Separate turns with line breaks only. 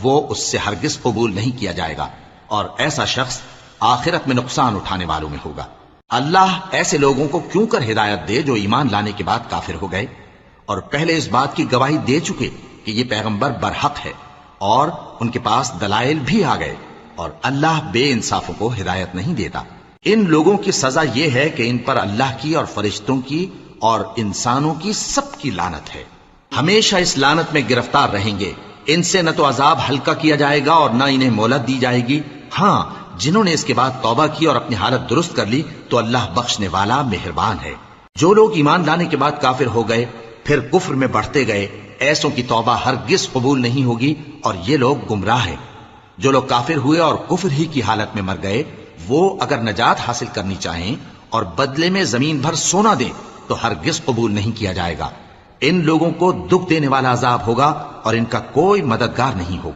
وہ اس سے ہرگز قبول نہیں کیا جائے گا، اور ایسا شخص آخرت میں نقصان اٹھانے والوں میں ہوگا۔ اللہ ایسے لوگوں کو کیوں کر ہدایت دے جو ایمان لانے کے بعد کافر ہو گئے اور پہلے اس بات کی گواہی دے چکے کہ یہ پیغمبر برحق ہے، اور ان کے پاس دلائل بھی آ گئے، اور اللہ بے انصافوں کو ہدایت نہیں دیتا۔ ان لوگوں کی سزا یہ ہے کہ ان پر اللہ کی اور فرشتوں کی اور انسانوں کی سب کی لعنت ہے، ہمیشہ اس لعنت میں گرفتار رہیں گے۔ ان سے نہ تو عذاب ہلکا کیا جائے گا اور نہ انہیں مہلت دی جائے گی۔ ہاں، جنہوں نے اس کے بعد توبہ کی اور اپنی حالت درست کر لی تو اللہ بخشنے والا مہربان ہے۔ جو لوگ ایمان لانے کے بعد کافر ہو گئے پھر کفر میں بڑھتے گئے، ایسوں کی توبہ ہرگز قبول نہیں ہوگی، اور یہ لوگ گمراہ ہیں۔ جو لوگ کافر ہوئے اور کفر ہی کی حالت میں مر گئے، وہ اگر نجات حاصل کرنی چاہیں اور بدلے میں زمین بھر سونا دیں تو ہرگز قبول نہیں کیا جائے گا۔ ان لوگوں کو دکھ دینے والا عذاب ہوگا اور ان کا کوئی مددگار نہیں ہوگا۔